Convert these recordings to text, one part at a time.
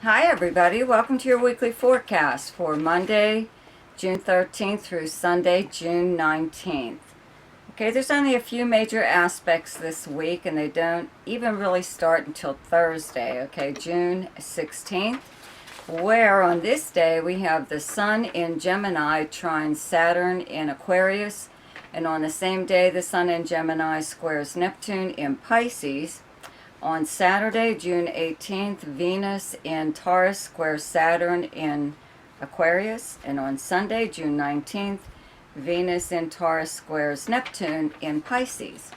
Hi everybody, welcome to your weekly forecast for Monday, June 13th through Sunday, June 19th. Okay, there's only a few major aspects this week and they don't even really start until Thursday, okay, June 16th, where on this day we have the Sun in Gemini trine Saturn in Aquarius, and on the same day the Sun in Gemini squares Neptune in Pisces. On Saturday, June 18th, Venus in Taurus squares Saturn in Aquarius. And on Sunday, June 19th, Venus in Taurus squares Neptune in Pisces.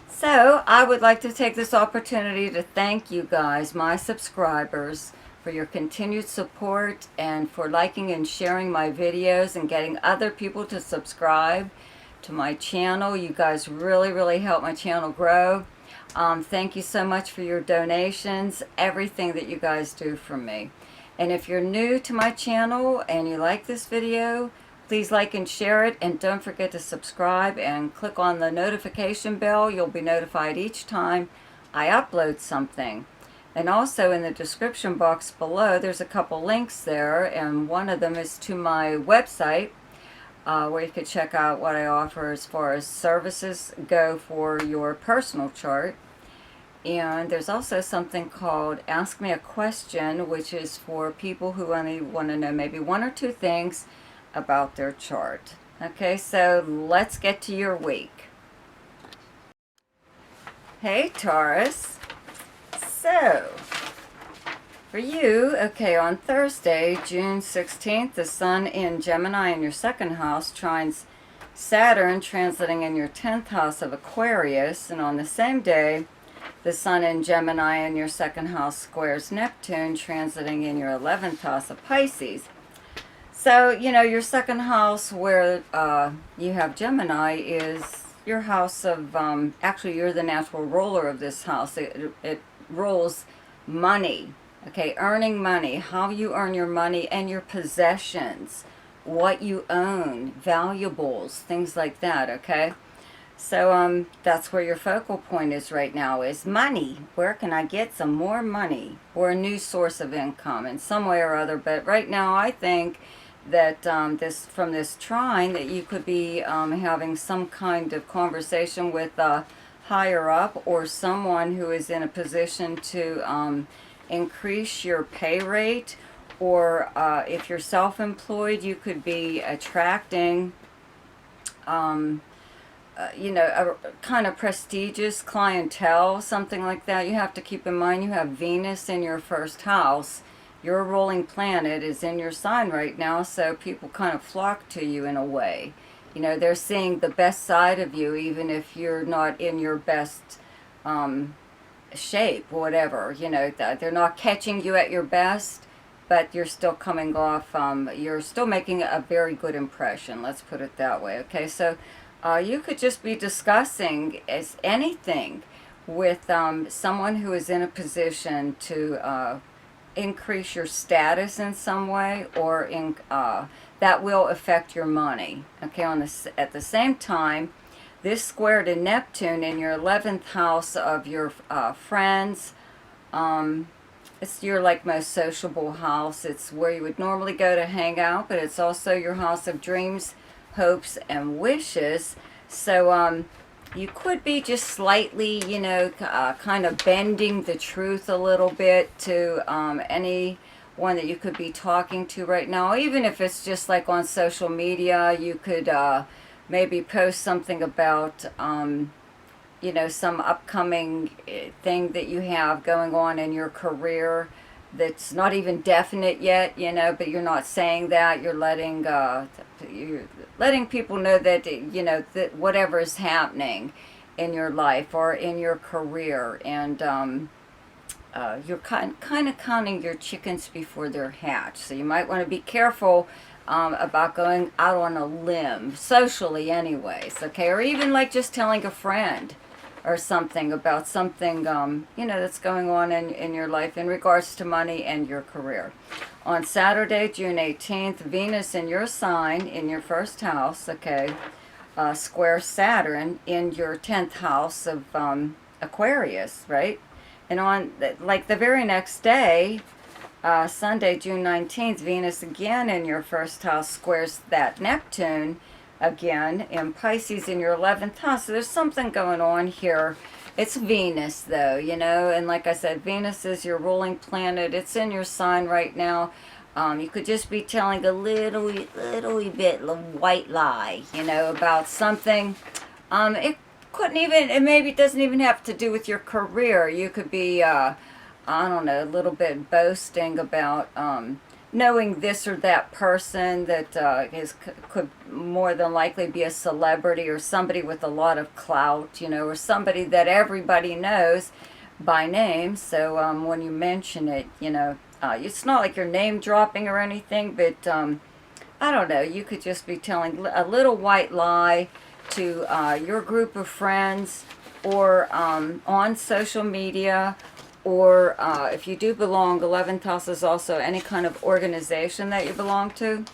So, I would like to take this opportunity to thank you guys, my subscribers, for your continued support and for liking and sharing my videos and getting other people to subscribe to my channel. You guys really help my channel grow. Thank you so much for your donations, everything that you guys do for me. And if you're new to my channel and you like this video, please like and share it, and don't forget to subscribe and click on the notification bell. You'll be notified each time I upload something. And also in the description box below, there's a couple links there, and one of them is to my website, where you could check out what I offer as far as services go for your personal chart. And there's also something called Ask Me a Question, which is for people who only want to know maybe one or two things about their chart. Okay, so let's get to your week. Hey Taurus. So, for you, okay, on Thursday, June 16th, the Sun in Gemini in your second house trines Saturn, transiting in your 10th house of Aquarius. And on the same day, the Sun in Gemini in your second house squares Neptune, transiting in your 11th house of Pisces. So, you know, your second house where you have Gemini is your house of, actually you're the natural ruler of this house. It rules money, okay, earning money, how you earn your money and your possessions, what you own, valuables, things like that, okay? So that's where your focal point is right now, is money. Where can I get some more money or a new source of income in some way or other? But right now I think that from this trine that you could be having some kind of conversation with higher up, or someone who is in a position to increase your pay rate, or if you're self-employed, you could be attracting you know, a kind of prestigious clientele, something like that. You have to keep in mind you have Venus in your first house. Your ruling planet is in your sign right now, so people kind of flock to you in a way. You know, they're seeing the best side of you, even if you're not in your best shape, whatever. You know, they're not catching you at your best, but you're still coming off, you're still making a very good impression. Let's put it that way, okay? So you could just be discussing as anything with someone who is in a position to increase your status in some way, or that will affect your money. Okay, at the same time, this square to Neptune in your 11th house of your friends. It's your most sociable house. It's where you would normally go to hang out, but it's also your house of dreams, hopes, and wishes. So you could be just slightly, you know, kind of bending the truth a little bit to anyone that you could be talking to right now. Even if it's just like on social media, you could maybe post something about you know, some upcoming thing that you have going on in your career that's not even definite yet, you know, but you're not saying that. You're letting people know that, you know, that whatever is happening in your life or in your career, and you're kind of counting your chickens before they're hatched. So you might want to be careful about going out on a limb, socially anyways, okay? Or even like just telling a friend or something about something, you know, that's going on in your life in regards to money and your career. On Saturday, June 18th, Venus in your sign, in your first house, okay, square Saturn in your 10th house of Aquarius, right? And on, like, the very next day, Sunday, June 19th, Venus again in your first house squares that Neptune again in Pisces in your 11th house. So there's something going on here. It's Venus, though, you know, and like I said, Venus is your ruling planet. It's in your sign right now. You could just be telling a little bit white lie, you know, about something. It couldn't even, it maybe doesn't even have to do with your career. You could be, I don't know, a little bit boasting about knowing this or that person that could more than likely be a celebrity or somebody with a lot of clout, you know, or somebody that everybody knows by name. So when you mention it, you know, it's not like you're name dropping or anything, but I don't know, you could just be telling a little white lie to your group of friends or on social media, or if you do belong, 11th house is also any kind of organization that you belong to.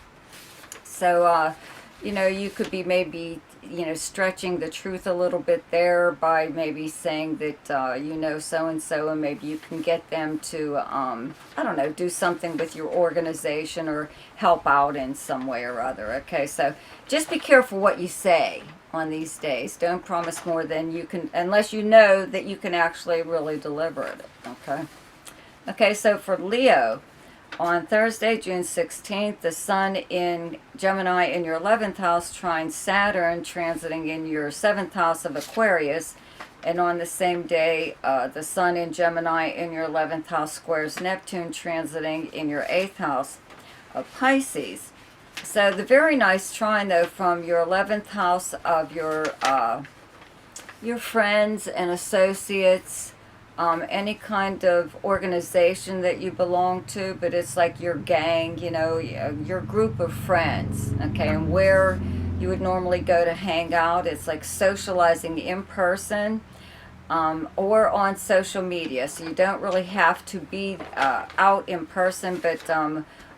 So, you know, you could be maybe, you know, stretching the truth a little bit there by maybe saying that you know so-and-so, and maybe you can get them to, I don't know, do something with your organization or help out in some way or other. Okay, so just be careful what you say on these days. Don't promise more than you can, unless you know that you can actually really deliver it. Okay. Okay, so for Leo, on Thursday, June 16th, the Sun in Gemini in your 11th house trines Saturn, transiting in your 7th house of Aquarius. And on the same day, the Sun in Gemini in your 11th house squares Neptune, transiting in your 8th house of Pisces. So the very nice trine, though, from your 11th house of your friends and associates, any kind of organization that you belong to, but it's like your gang, you know, your group of friends, okay, and where you would normally go to hang out. It's like socializing in person or on social media, so you don't really have to be out in person, but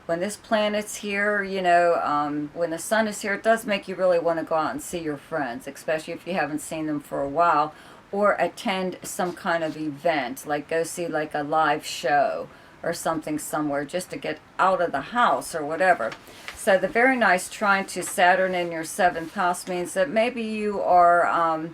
when this planet's here, you know, when the Sun is here, it does make you really want to go out and see your friends, especially if you haven't seen them for a while, or attend some kind of event, like go see like a live show or something somewhere, just to get out of the house or whatever. So the very nice trine to Saturn in your 7th house means that maybe you are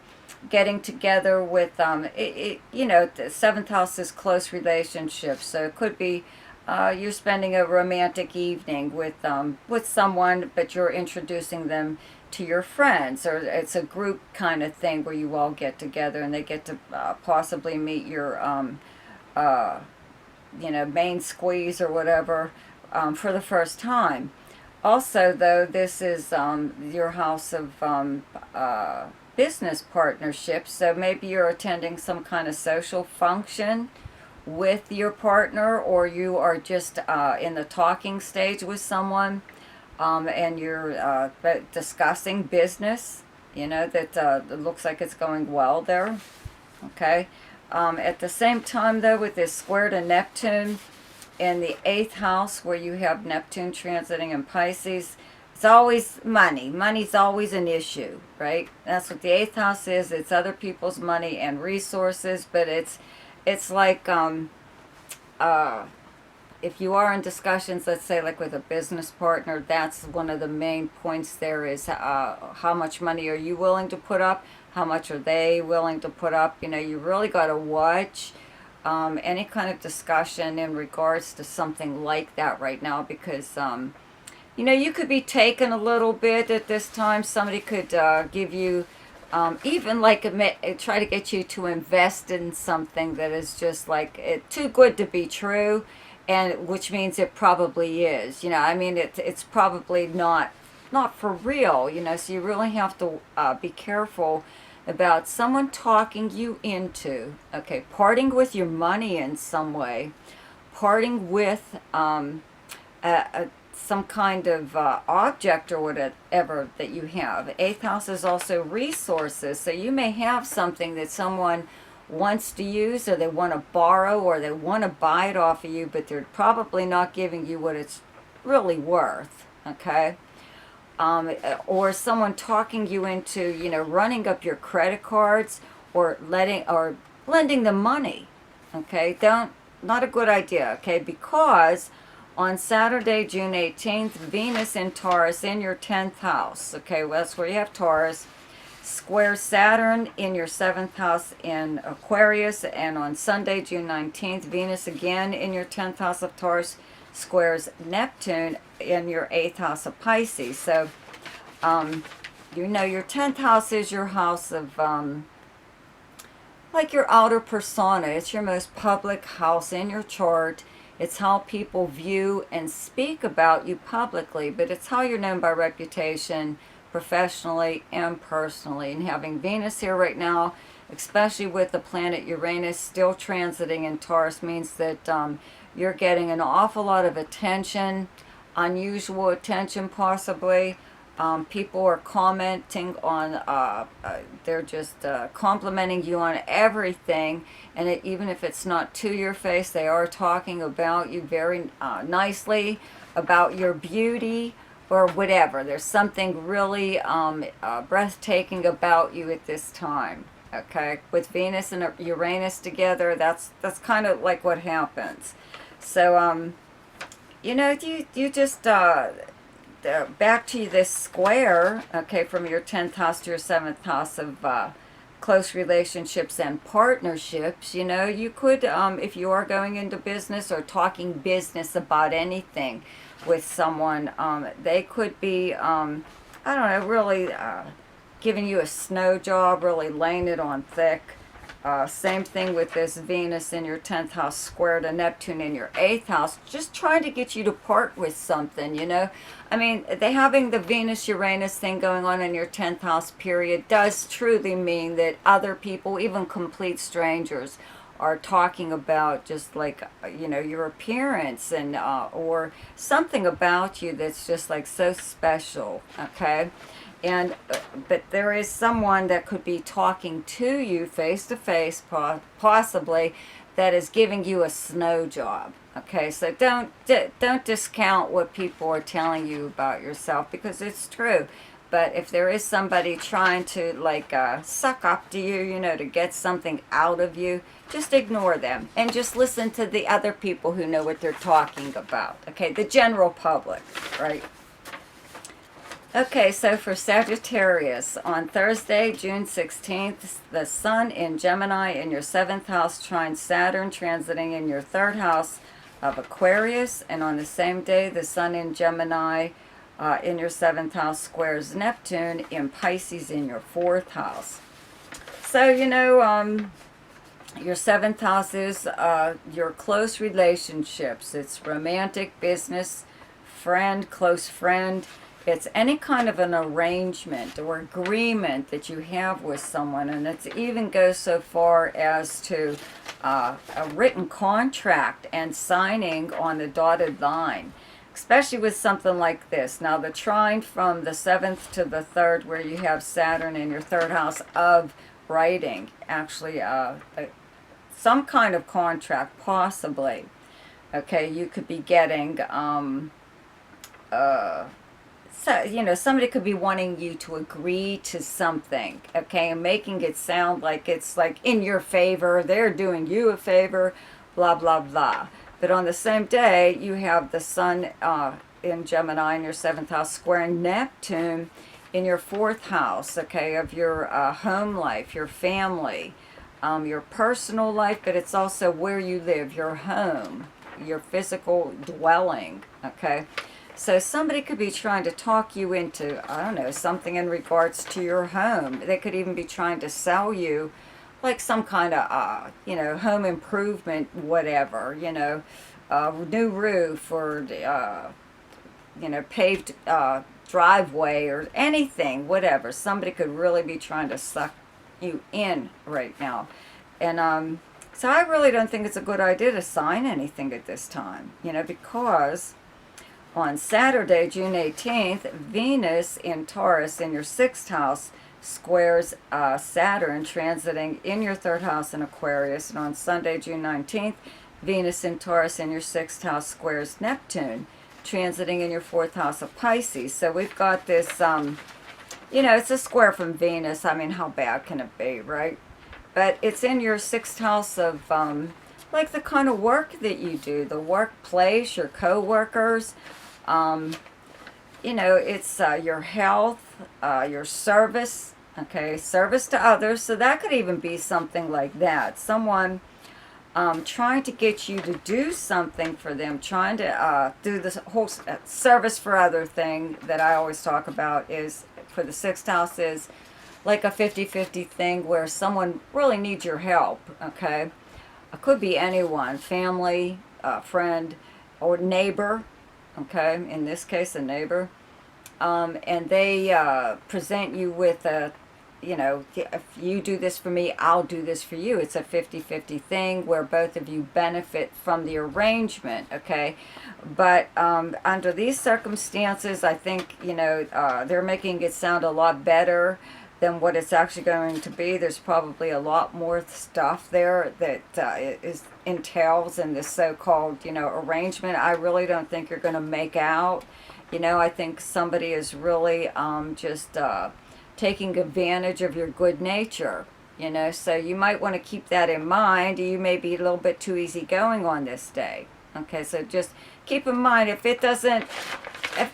getting together with, you know, the 7th house is close relationships, so it could be you're spending a romantic evening with someone, but you're introducing them to your friends, or it's a group kind of thing where you all get together and they get to possibly meet your, you know, main squeeze or whatever for the first time. Also, though, this is your house of business partnerships, so maybe you're attending some kind of social function with your partner, or you are just in the talking stage with someone, and you're discussing business, you know, that it looks like it's going well there. Okay. At the same time, though, with this square to Neptune in the 8th house, where you have Neptune transiting in Pisces, it's always money. Money's always an issue, right? That's what the 8th house is. It's other people's money and resources, but it's like if you are in discussions, let's say like with a business partner, that's one of the main points there is how much money are you willing to put up? How much are they willing to put up? You know, you really got to watch any kind of discussion in regards to something like that right now, because you know, you could be taken a little bit at this time. Somebody could give you even like try to get you to invest in something that is just like too good to be true, and which means it probably is. You know, I mean, it's probably not for real. You know, so you really have to be careful about someone talking you into, okay, parting with your money in some way, parting with some kind of object or whatever that you have. 8th house is also resources, so you may have something that someone wants to use, or they want to borrow, or they want to buy it off of you, but they're probably not giving you what it's really worth, okay? Or someone talking you into, you know, running up your credit cards, or lending them money, okay? not a good idea, okay? Because on Saturday, June 18th, Venus in Taurus in your 10th house, okay? Well, that's where you have Taurus. Square Saturn in your 7th house in Aquarius, and on Sunday, June 19th, Venus again in your 10th house of Taurus squares Neptune in your 8th house of Pisces. So, you know, your 10th house is your house of, like your outer persona. It's your most public house in your chart. It's how people view and speak about you publicly, but it's how you're known by reputation, professionally and personally. And having Venus here right now, especially with the planet Uranus still transiting in Taurus, means that you're getting an awful lot of attention, unusual attention possibly. People are commenting on, they're just complimenting you on everything, and even if it's not to your face, they are talking about you very nicely, about your beauty, or whatever. There's something really breathtaking about you at this time. Okay, with Venus and Uranus together, that's kind of like what happens. So you know, you just back to this square, okay, from your 10th house to your 7th house of close relationships and partnerships. You know, you could, if you are going into business or talking business about anything with someone, they could be, I don't know, really giving you a snow job, really laying it on thick. Same thing with this Venus in your 10th house square to Neptune in your 8th house, just trying to get you to part with something, you know. I mean, having the Venus-Uranus thing going on in your 10th house period does truly mean that other people, even complete strangers, are talking about just like, you know, your appearance and or something about you that's just like so special, okay? And but there is someone that could be talking to you face to face, possibly, that is giving you a snow job. Okay, so don't discount what people are telling you about yourself, because it's true. But if there is somebody trying to like suck up to you, you know, to get something out of you, just ignore them and just listen to the other people who know what they're talking about. Okay, the general public, right? Okay, so for Sagittarius, on Thursday, June 16th, the Sun in Gemini in your 7th house trines Saturn, transiting in your 3rd house of Aquarius. And on the same day, the Sun in Gemini in your 7th house squares Neptune in Pisces in your 4th house. So, you know, your 7th house is your close relationships. It's romantic, business, friend, close friend. It's any kind of an arrangement or agreement that you have with someone, and it even goes so far as to a written contract and signing on the dotted line, especially with something like this. Now, the trine from the 7th to the 3rd, where you have Saturn in your 3rd house of writing, actually some kind of contract, possibly. Okay, you could be getting so, you know, somebody could be wanting you to agree to something, okay, and making it sound like it's like in your favor, they're doing you a favor, blah, blah, blah. But on the same day, you have the Sun in Gemini in your 7th house squaring Neptune in your 4th house, okay, of your home life, your family, your personal life, but it's also where you live, your home, your physical dwelling, okay? So somebody could be trying to talk you into, I don't know, something in regards to your home. They could even be trying to sell you like some kind of, you know, home improvement, whatever, you know, new roof or, you know, paved driveway or anything, whatever. Somebody could really be trying to suck you in right now. And so I really don't think it's a good idea to sign anything at this time, you know, because on Saturday, June 18th, Venus in Taurus in your 6th house squares Saturn, transiting in your 3rd house in Aquarius. And on Sunday, June 19th, Venus in Taurus in your 6th house squares Neptune, transiting in your 4th house of Pisces. So we've got this, you know, it's a square from Venus. I mean, how bad can it be, right? But it's in your 6th house of like the kind of work that you do, the workplace, your co-workers. You know, it's your health, your service, okay, service to others. So that could even be something like that. Someone trying to get you to do something for them, trying to do this whole service for other thing that I always talk about is, for the sixth house, is like a 50-50 thing where someone really needs your help, okay? It could be anyone, family, friend, or neighbor, okay? In this case, a neighbor. And they present you with a, you know, if you do this for me, I'll do this for you. It's a 50-50 thing where both of you benefit from the arrangement, okay? But under these circumstances, I think, you know, they're making it sound a lot better than what it's actually going to be. There's probably a lot more stuff there that entails in this so-called, you know, arrangement. I really don't think you're going to make out. You know, I think somebody is really just taking advantage of your good nature, you know, so you might want to keep that in mind. You may be a little bit too easygoing on this day, okay? So just keep in mind, if it doesn't,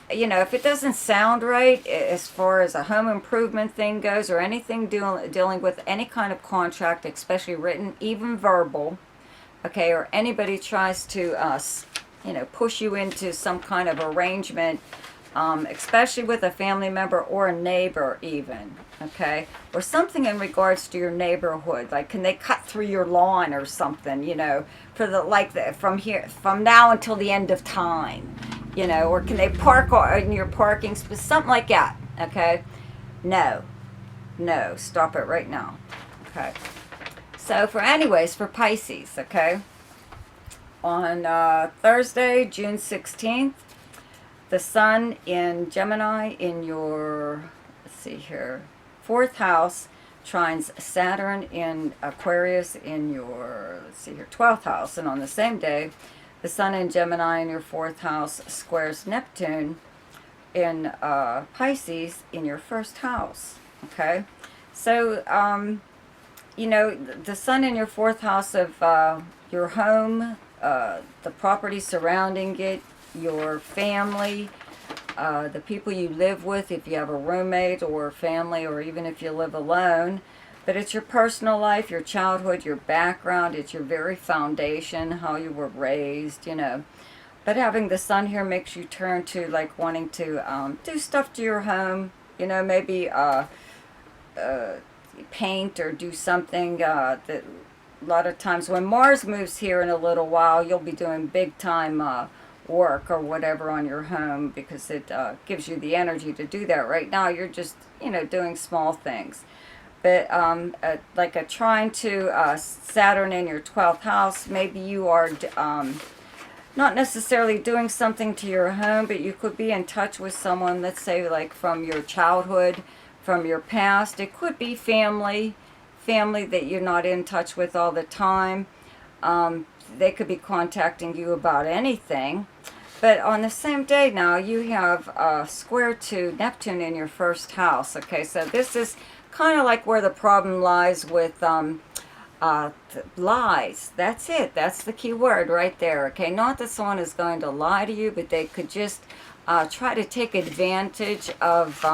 if it doesn't sound right as far as a home improvement thing goes, or anything dealing with any kind of contract, especially written, even verbal, okay, or anybody tries to, push you into some kind of arrangement, especially with a family member or a neighbor even, okay? Or something in regards to your neighborhood, like can they cut through your lawn or something, you know, from now until the end of time, you know, or can they park in your parking space, something like that, okay? No, stop it right now, okay? So for Pisces, okay, on Thursday, June 16th, the sun in Gemini in your, let's see here, 4th house trines Saturn in Aquarius in your, let's see here, 12th house. And on the same day, the sun in Gemini in your 4th house squares Neptune in Pisces in your 1st house. Okay? So, the sun in your 4th house of your home, the property surrounding it, your family, the people you live with, if you have a roommate or family, or even if you live alone. But it's your personal life, your childhood, your background, it's your very foundation, how you were raised, you know. But having the sun here makes you turn to like wanting to do stuff to your home, you know, maybe paint or do something that a lot of times when Mars moves here in a little while, you'll be doing big time work or whatever on your home, because it gives you the energy to do that. Right now you're just, doing small things. But like a trine to Saturn in your 12th house, maybe you are not necessarily doing something to your home, but you could be in touch with someone, let's say like from your childhood, from your past. It could be family that you're not in touch with all the time. They could be contacting you about anything. But on the same day now, you have square to Neptune in your 1st house. Okay, so this is kind of like where the problem lies with lies. That's it. That's the key word right there. Okay, not that someone is going to lie to you, but they could just try to take advantage of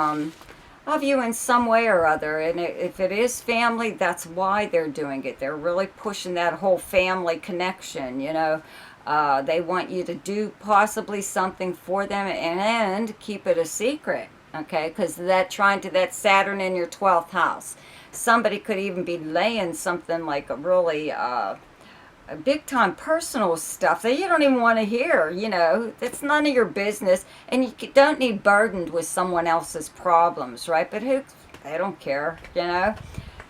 you in some way or other. And if it is family, that's why they're doing it. They're really pushing that whole family connection, They want you to do possibly something for them and keep it a secret, okay? Because that Saturn in your 12th house. Somebody could even be laying something like a really big time personal stuff that you don't even want to hear, It's none of your business, and you don't need burdened with someone else's problems, right? But they don't care,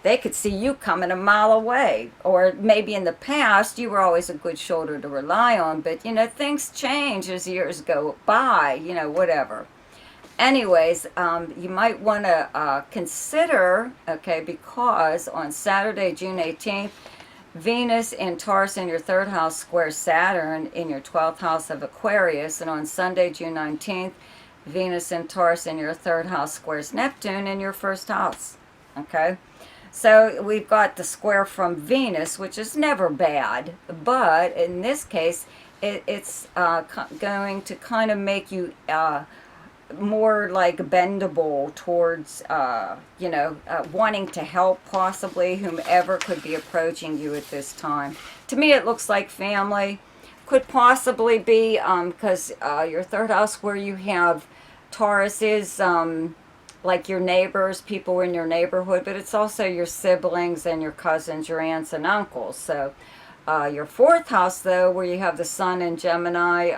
They could see you coming a mile away, or maybe in the past you were always a good shoulder to rely on, but things change as years go by, whatever. Anyways, you might want to consider, okay, because on Saturday, June 18th, Venus in Taurus in your 3rd house squares Saturn in your 12th house of Aquarius. And on Sunday, June 19th, Venus in Taurus in your 3rd house squares Neptune in your 1st house. Okay? So we've got the square from Venus, which is never bad, but in this case, it's going to kind of make you more like bendable towards, wanting to help possibly whomever could be approaching you at this time. To me, it looks like family. Could possibly be because your third house where you have Taurus is like your neighbors, people in your neighborhood, but it's also your siblings and your cousins, your aunts and uncles. So your fourth house, though, where you have the sun in Gemini,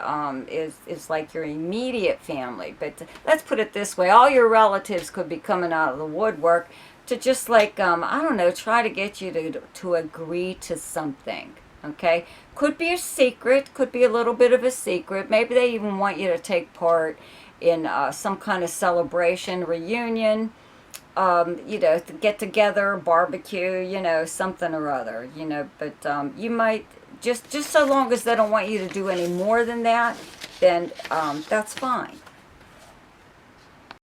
is like your immediate family. But let's put it this way, all your relatives could be coming out of the woodwork to just like, I don't know, try to get you to agree to something. Okay, could be a secret, could be a little bit of a secret. Maybe they even want you to take part in some kind of celebration, reunion, to get together, barbecue, something or other, But you might, just so long as they don't want you to do any more than that, then that's fine.